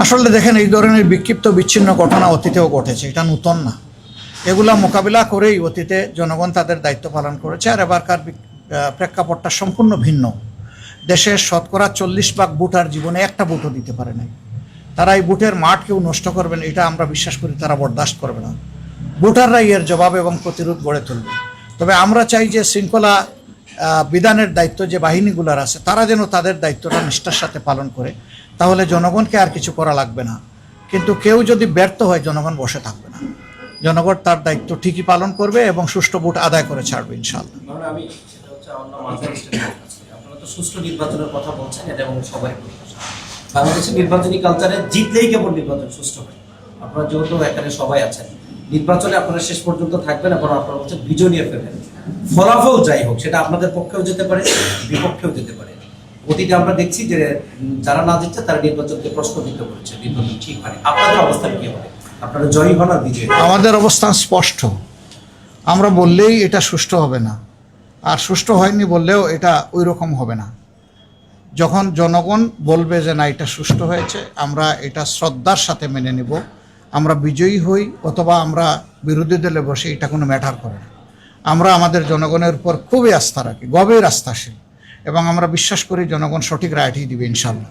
আসলে দেখেন, এই ধরনের বিক্ষিপ্ত বিচ্ছিন্ন ঘটনা অতীতেও ঘটেছে, এটা নতুন না। এগুলা মোকাবিলা করেই অতীতে জনগণ তাদের দায়িত্ব পালন করেছে। আর এবারকার প্রেক্ষাপটটা সম্পূর্ণ ভিন্ন। দেশের শতকরা 40% ভোটার জীবনে একটা ভোটও দিতে পারে নাই। তারা এই ভোটের মাঠ কেউ নষ্ট করবেন, এটা আমরা বিশ্বাস করি তারা বরদাস্ত করবে না। ভোটাররাই এর জবাব এবং প্রতিরোধ গড়ে তুলবে। তবে আমরা চাই যে শৃঙ্খলা বিধানের দায়িত্ব যে বাহিনীগুলোর আছে, তারা যেন তাদের দায়িত্বটা নিষ্ঠার সাথে পালন করে, তাহলে জনগণকে আর কিছু করা লাগবে না। কিন্তু কেউ যদি ব্যর্থ হয়, জনগণ বসে থাকবে না। জনগণ তার দায়িত্ব ঠিকই পালন করবে এবং সুষ্ঠু ভোট আদায় করে ছাড়বে ইনশাআল্লাহ। আমি সেটা হচ্ছে আপনারা তো সুষ্ঠু নির্বাচনের কথা বলছেন, এটা এবং সবাই বাংলাদেশের নির্বাচনী কালচারে জিতলেই কেবল নির্বাচন সুষ্ঠু হয়। আপনারা যেহেতু এখানে সবাই আছেন, নির্বাচনে আপনারা শেষ পর্যন্ত থাকবেন এবং আপনারা হচ্ছে বিজয় নিয়ে ফেলবেন। ফলাফল যাই হোক, সেটা আপনাদের পক্ষেও যেতে পারে, বিপক্ষেও যেতে পারে। অতীতে আমরা দেখছি যে যারা না জিতছে তারা নির্বাচনকে প্রশ্নবিদ্ধ করেছে, নির্বাচন ঠিক হয়। আপনাদের অবস্থান কি হবে? আপনারা জয়ী হন আর বিজয়ী? আমাদের অবস্থান স্পষ্ট। আমরা বললেই এটা সুষ্ঠু হবে না, আর সুষ্ঠু হয়নি বললেও এটা ওই রকম হবে না। যখন জনগণ বলবে যে না, এটা সুষ্ঠু হয়েছে, আমরা এটা শ্রদ্ধার সাথে মেনে নিব। আমরা বিজয়ী হই অথবা আমরা বিরোধী দলে বসে, এটা কোনো ম্যাটার করে না। আমরা আমাদের জনগণের উপর খুবই আস্থা রাখি, গভীর আস্থাশীল, এবং আমরা বিশ্বাস করি জনগণ সঠিক রায়টি দিবে ইনশাআল্লাহ।